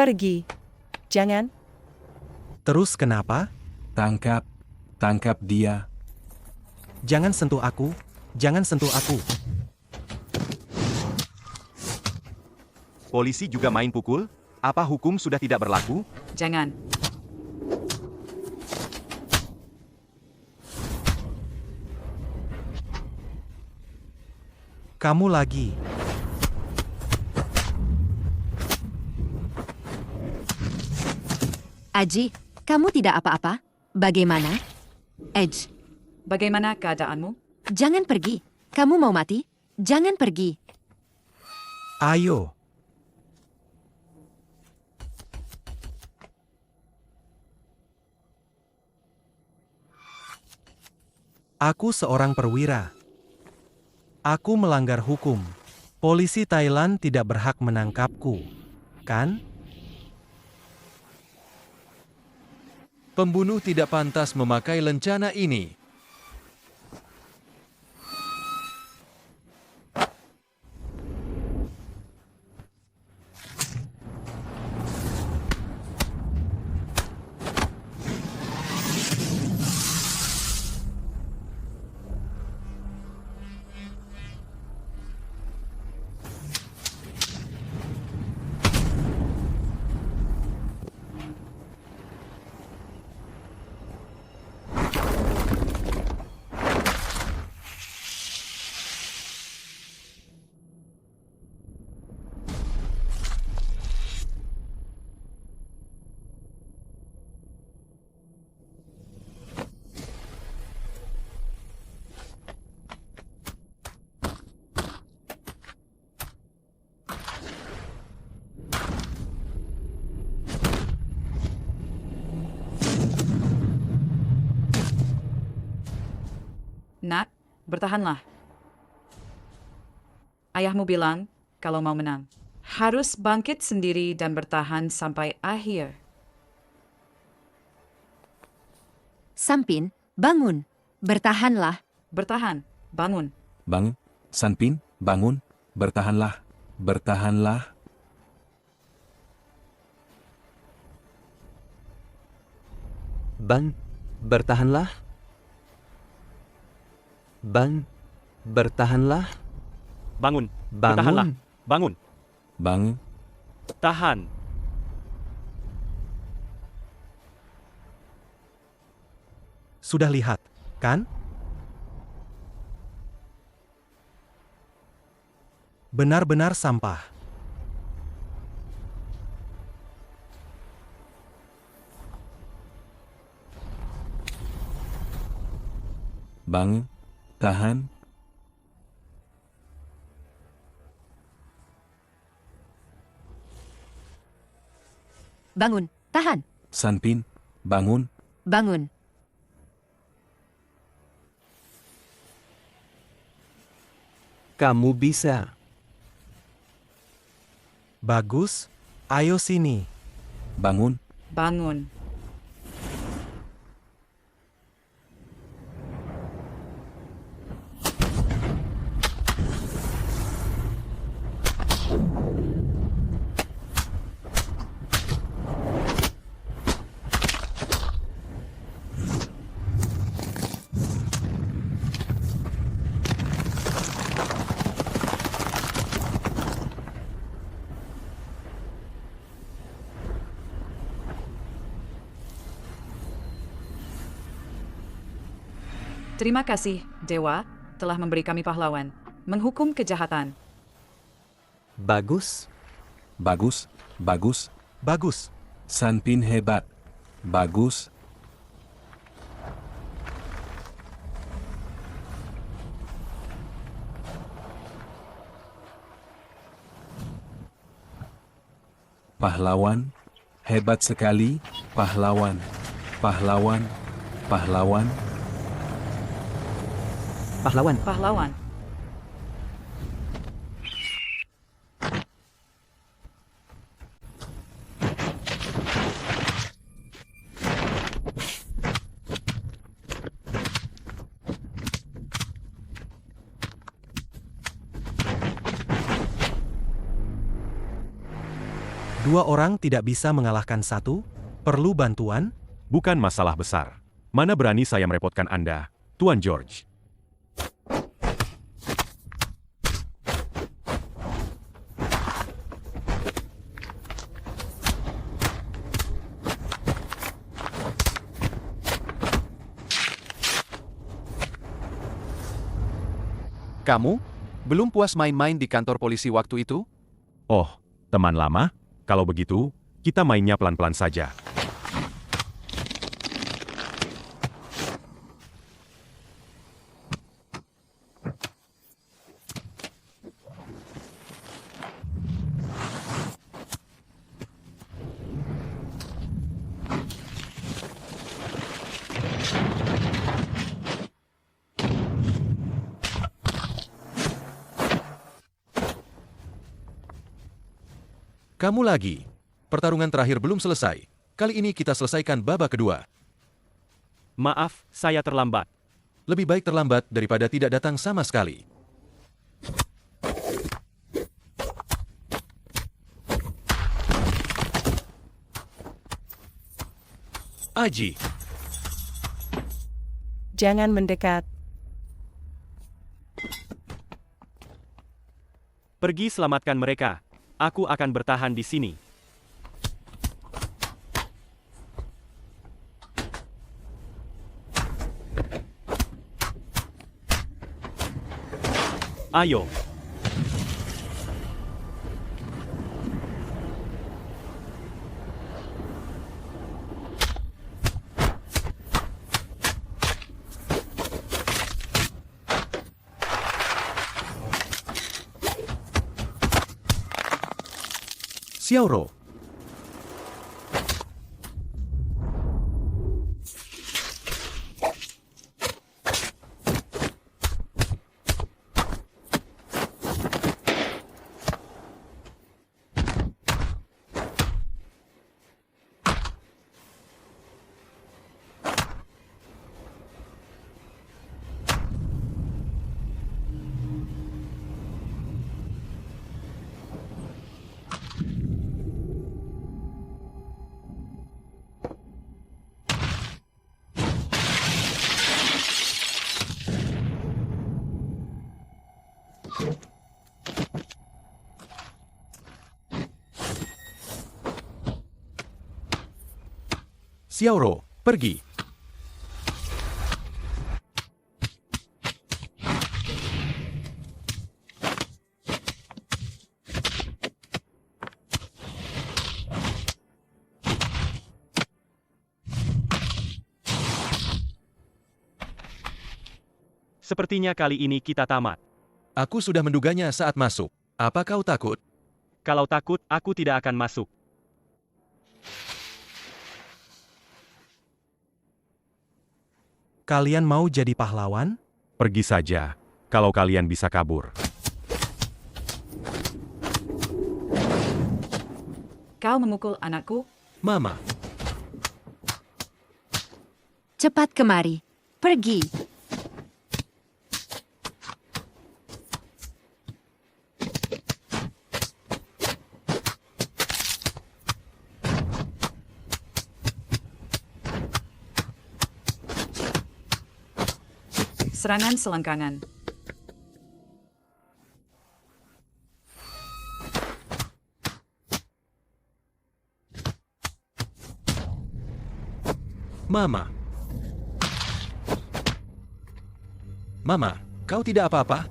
Pergi. Jangan. Terus kenapa? Tangkap. Tangkap dia. Jangan sentuh aku. Jangan sentuh aku. Polisi juga main pukul? Apa hukum sudah tidak berlaku? Jangan. Kamu lagi. Aji, kamu tidak apa-apa? Bagaimana? Edge, Bagaimana keadaanmu? jangan pergi. Kamu mau mati? Jangan pergi. Ayo. Aku seorang perwira. Aku melanggar hukum. Polisi Thailand tidak berhak menangkapku, kan? Pembunuh tidak pantas memakai lencana ini. Nak, bertahanlah. Ayahmu bilang, kalau mau menang, harus bangkit sendiri dan bertahan sampai akhir. Sampin, bangun. Bertahanlah. Bertahan, bangun. Bangun. Sanpin, bangun. Bertahanlah. Bertahanlah. Ban, bertahanlah. Ban, bertahanlah. Bangun. Bangun. Bertahanlah. Bangun. Bangun. Tahan. Sudah lihat, kan? Benar-benar sampah. Bangun. Tahan. Bangun. Tahan. Sanpin, bangun. Bangun. Kamu bisa. Bagus. Ayo sini. Bangun. Bangun. Terima kasih, Dewa, telah memberi kami pahlawan, menghukum kejahatan. Bagus. Bagus. Bagus. Bagus. Sanpin hebat. Bagus. Pahlawan. Hebat sekali. Pahlawan. Pahlawan. Pahlawan. Pahlawan. Pahlawan. Dua orang tidak bisa mengalahkan satu? Perlu bantuan? Bukan masalah besar. Mana berani saya merepotkan Anda, Tuan George. Kamu? Belum puas main-main di kantor polisi waktu itu? Oh, teman lama? Kalau begitu, kita mainnya pelan-pelan saja. Kamu lagi. Pertarungan terakhir belum selesai. Kali ini kita selesaikan babak kedua. Maaf, saya terlambat. Lebih baik terlambat daripada tidak datang sama sekali. Aji, Jangan mendekat. Pergi selamatkan mereka. Aku akan bertahan di sini. Ayo. Xiaoro. Xiaoro, pergi. Sepertinya kali ini kita tamat. Aku sudah menduganya saat masuk. Apa kau takut? Kalau takut, aku tidak akan masuk. Kalian mau jadi pahlawan? Pergi saja, kalau kalian bisa kabur. Kau memukul anakku? Mama, Cepat kemari. Pergi. Serangan selangkangan. Mama. Mama, kau tidak apa-apa?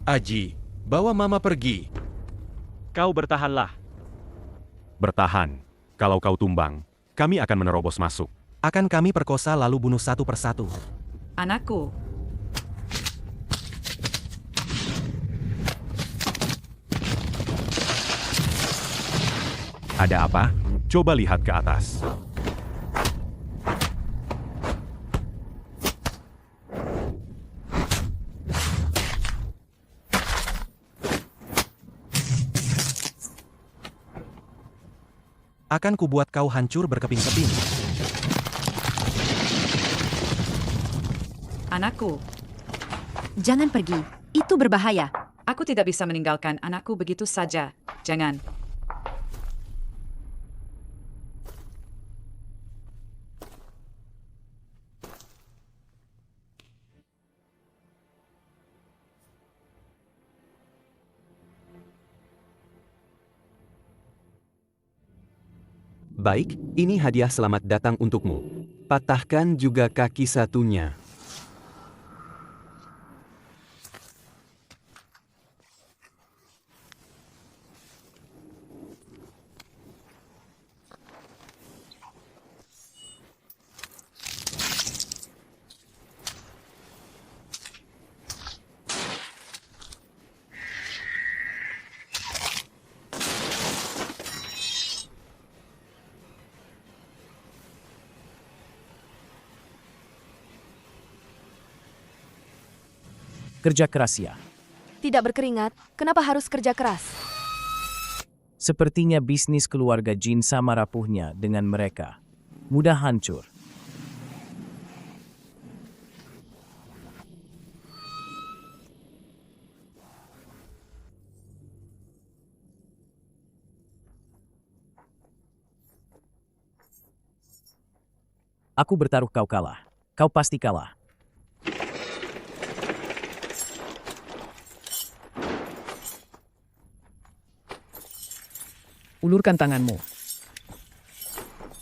Aji, bawa Mama pergi. Kau bertahanlah. Bertahan. Kalau kau tumbang, kami akan menerobos masuk. Akan kami perkosa lalu bunuh satu persatu. Anakku. Ada apa? Coba lihat ke atas. Akan kubuat kau hancur berkeping-keping. Anakku, Jangan pergi. Itu berbahaya. aku tidak bisa meninggalkan anakku begitu saja. Jangan. Baik, ini hadiah selamat datang untukmu. Patahkan juga kaki satunya. Kerja keras ya. Tidak berkeringat, kenapa harus kerja keras? Sepertinya bisnis keluarga Jin sama rapuhnya dengan mereka. Mudah hancur. Aku bertaruh kau kalah. Kau pasti kalah. Ulurkan tanganmu.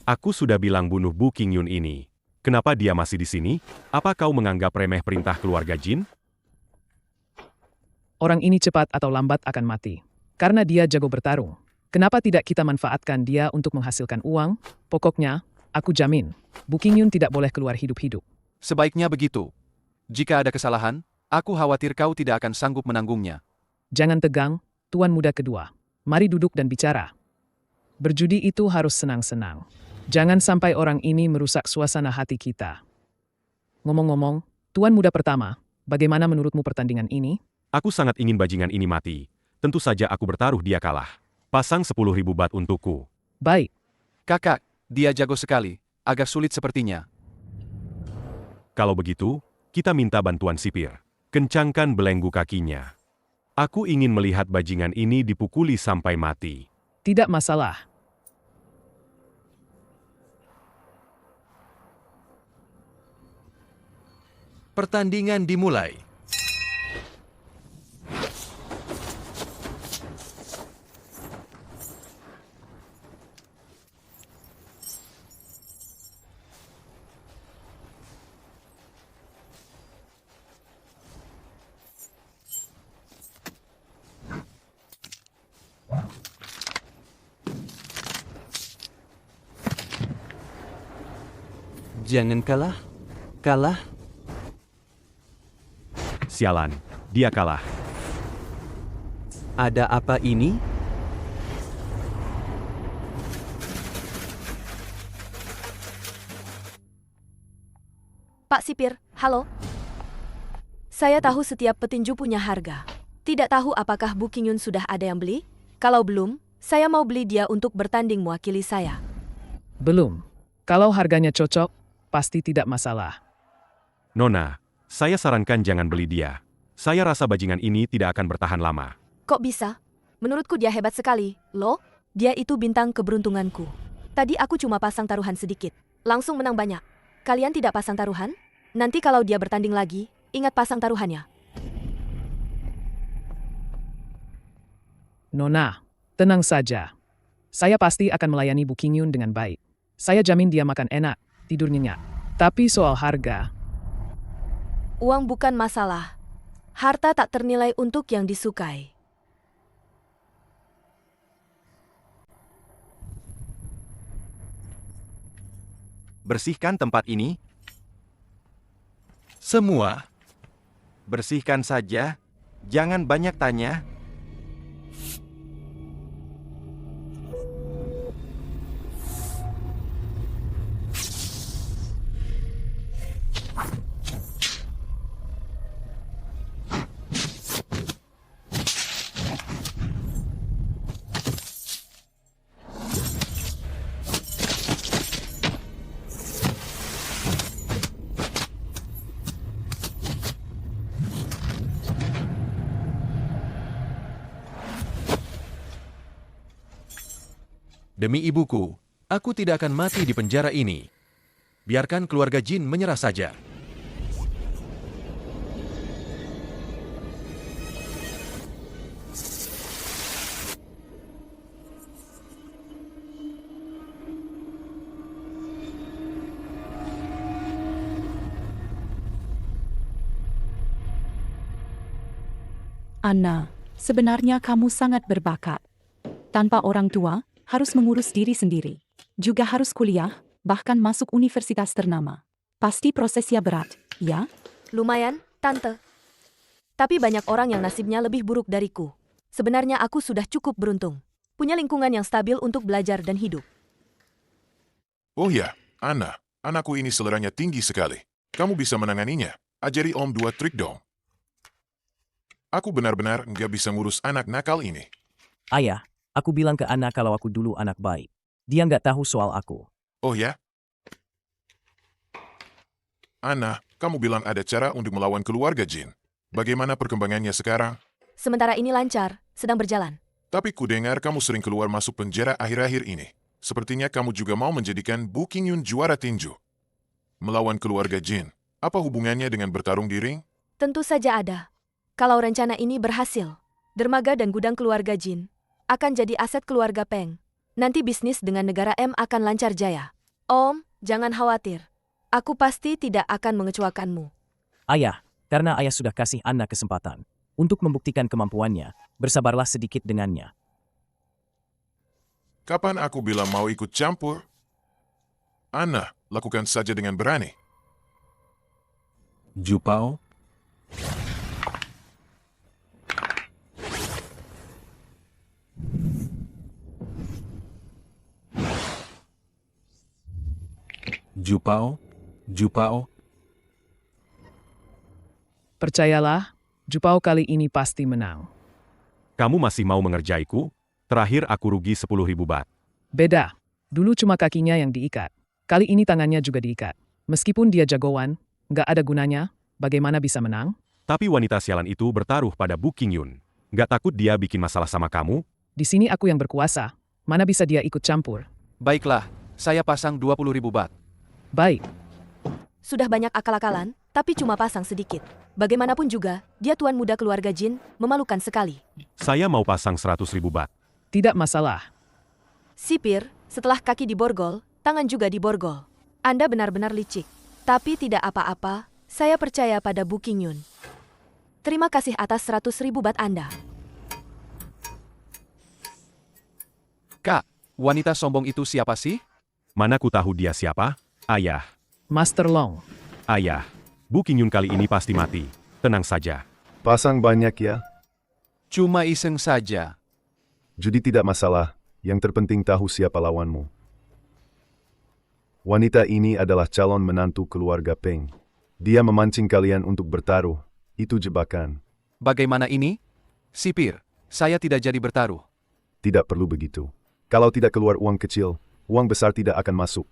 Aku sudah bilang bunuh Bu Qingyun ini. Kenapa dia masih di sini? Apa kau menganggap remeh perintah keluarga Jin? Orang ini cepat atau lambat akan mati. Karena dia jago bertarung. Kenapa tidak kita manfaatkan dia untuk menghasilkan uang? Pokoknya, aku jamin, Bu Qingyun tidak boleh keluar hidup-hidup. Sebaiknya begitu. Jika ada kesalahan, aku khawatir kau tidak akan sanggup menanggungnya. Jangan tegang, tuan muda kedua. Mari duduk dan bicara. Berjudi itu harus senang-senang. Jangan sampai orang ini merusak suasana hati kita. Ngomong-ngomong, tuan muda pertama, bagaimana menurutmu pertandingan ini? Aku sangat ingin bajingan ini mati. Tentu saja aku bertaruh dia kalah. Pasang 10.000 bat untukku. Baik. Kakak, dia jago sekali. Agak sulit sepertinya. Kalau begitu, kita minta bantuan sipir. Kencangkan belenggu kakinya. Aku ingin melihat bajingan ini dipukuli sampai mati. Tidak masalah. Pertandingan dimulai. Jangan kalah. Kalah. Sialan, dia kalah. Ada apa ini? Pak Sipir, halo. Saya tahu setiap petinju punya harga. Tidak tahu apakah Bu Qingyun sudah ada yang beli? Kalau belum, saya mau beli dia untuk bertanding mewakili saya. Belum. Kalau harganya cocok, pasti tidak masalah. Nona, saya sarankan jangan beli dia. Saya rasa bajingan ini tidak akan bertahan lama. Kok bisa? Menurutku dia hebat sekali. Loh, dia itu bintang keberuntunganku. Tadi aku cuma pasang taruhan sedikit. Langsung menang banyak. Kalian tidak pasang taruhan? Nanti kalau dia bertanding lagi, ingat pasang taruhannya. Nona, tenang saja. Saya pasti akan melayani Bu Qingyun dengan baik. Saya jamin dia makan enak, tidur nyenyak. Tapi soal harga, Uang bukan masalah. Harta tak ternilai untuk yang disukai. Bersihkan tempat ini. Semua. Bersihkan saja. Jangan banyak tanya. Demi ibuku, aku tidak akan mati di penjara ini. Biarkan keluarga Jin menyerah saja. Anna, sebenarnya kamu sangat berbakat. Tanpa orang tua, harus mengurus diri sendiri. Juga harus kuliah, bahkan masuk universitas ternama. Pasti prosesnya berat, ya? Lumayan, Tante. Tapi banyak orang yang nasibnya lebih buruk dariku. Sebenarnya aku sudah cukup beruntung. Punya lingkungan yang stabil untuk belajar dan hidup. Oh ya, Anna, anakku ini seleranya tinggi sekali. Kamu bisa menanganinya. Ajari Om 2 trik dong. Aku benar-benar nggak bisa ngurus anak nakal ini. Ayah, aku bilang ke Anna kalau aku dulu anak baik. Dia nggak tahu soal aku. Oh ya? Anna, kamu bilang ada cara untuk melawan keluarga Jin. Bagaimana perkembangannya sekarang? Sementara ini lancar, sedang berjalan. Tapi ku dengar kamu sering keluar masuk penjara akhir-akhir ini. Sepertinya kamu juga mau menjadikan Bu Qingyun juara tinju. Melawan keluarga Jin, apa hubungannya dengan bertarung di ring? Tentu saja ada. Kalau rencana ini berhasil, dermaga dan gudang keluarga Jin akan jadi aset keluarga Peng. Nanti bisnis dengan negara M akan lancar jaya. Om, jangan khawatir. Aku pasti tidak akan mengecewakanmu. Ayah, karena ayah sudah kasih Anna kesempatan untuk membuktikan kemampuannya, bersabarlah sedikit dengannya. Kapan aku bilang mau ikut campur? Anna, lakukan saja dengan berani. Jupao, Jupao, Jupao. Percayalah, Jupao kali ini pasti menang. Kamu masih mau mengerjaiku? Terakhir aku rugi 10.000 bat. Beda, dulu cuma kakinya yang diikat. Kali ini tangannya juga diikat. Meskipun dia jagoan, nggak ada gunanya, bagaimana bisa menang? Tapi wanita sialan itu bertaruh pada Bu Qingyun. Nggak takut dia bikin masalah sama kamu? Di sini aku yang berkuasa, mana bisa dia ikut campur? Baiklah, saya pasang 20.000 bat. Baik. Sudah banyak akal-akalan, tapi cuma pasang sedikit. Bagaimanapun juga, dia tuan muda keluarga Jin, memalukan sekali. Saya mau pasang 100.000 bat. Tidak masalah. Sipir, setelah kaki diborgol, tangan juga diborgol. Anda benar-benar licik. Tapi tidak apa-apa, saya percaya pada Bu Qingyun. Terima kasih atas 100.000 bat Anda. Kak, wanita sombong itu siapa sih? Mana ku tahu dia siapa? Ayah. Master Long. Ayah. Bu Qingyun kali ini pasti mati. Tenang saja. Pasang banyak ya. Cuma iseng saja. Judi tidak masalah, yang terpenting tahu siapa lawanmu. Wanita ini adalah calon menantu keluarga Peng. Dia memancing kalian untuk bertaruh. Itu jebakan. Bagaimana ini? Sipir, saya tidak jadi bertaruh. Tidak perlu begitu. Kalau tidak keluar uang kecil, uang besar tidak akan masuk.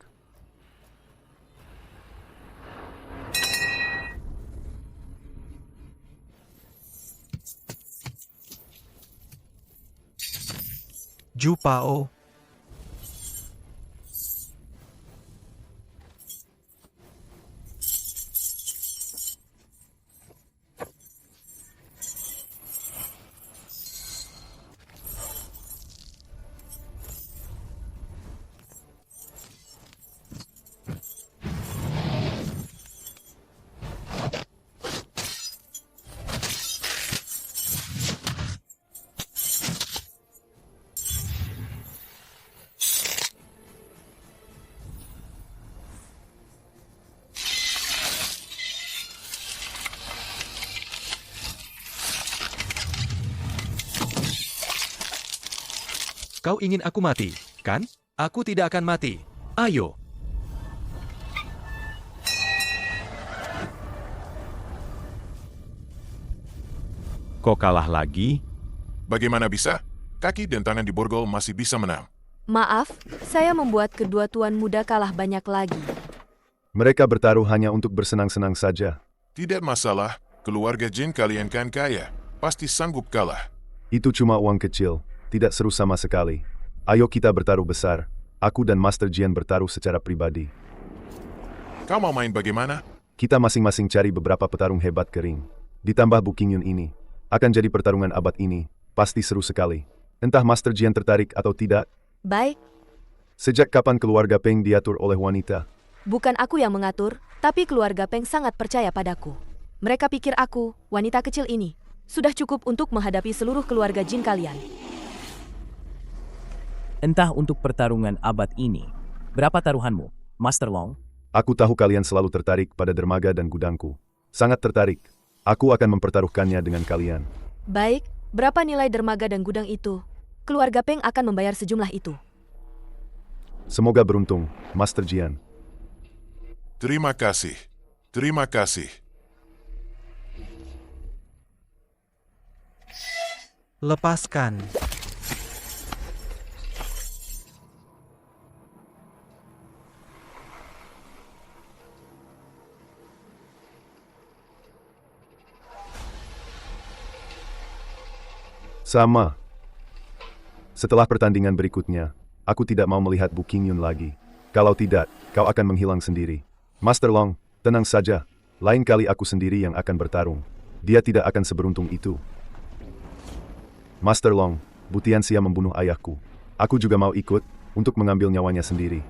Jupao. Kau ingin aku mati, kan? Aku tidak akan mati. Ayo. Kok kalah lagi? Bagaimana bisa? Kaki dan tangan diborgol masih bisa menang. Maaf, saya membuat kedua tuan muda kalah banyak lagi. Mereka bertaruh hanya untuk bersenang-senang saja. Tidak masalah, keluarga Jin kalian kan kaya. Pasti sanggup kalah. Itu cuma uang kecil, tidak seru sama sekali. Ayo kita bertaruh besar. Aku dan Master Jian bertaruh secara pribadi. Kau mau main bagaimana? Kita masing-masing cari beberapa petarung hebat kering. Ditambah Bu Qingyun ini. Akan jadi pertarungan abad ini. Pasti seru sekali. Entah Master Jian tertarik atau tidak. Baik, Sejak kapan keluarga Peng diatur oleh wanita? bukan aku yang mengatur, tapi keluarga Peng sangat percaya padaku. Mereka pikir aku, wanita kecil ini, sudah cukup untuk menghadapi seluruh keluarga jin kalian. Entah untuk pertarungan abad ini. Berapa taruhanmu, Master Long? Aku tahu kalian selalu tertarik pada dermaga dan gudangku. Sangat tertarik. Aku akan mempertaruhkannya dengan kalian. Baik, berapa nilai dermaga dan gudang itu? Keluarga Peng akan membayar sejumlah itu. Semoga beruntung, Master Jian. Terima kasih. Terima kasih. Lepaskan. Sama. Setelah pertandingan berikutnya, aku tidak mau melihat Bu Qingyun lagi. Kalau tidak, kau akan menghilang sendiri. Master Long, tenang saja. Lain kali aku sendiri yang akan bertarung. Dia tidak akan seberuntung itu. Master Long, Bu Tianxia membunuh ayahku. Aku juga mau ikut, untuk mengambil nyawanya sendiri.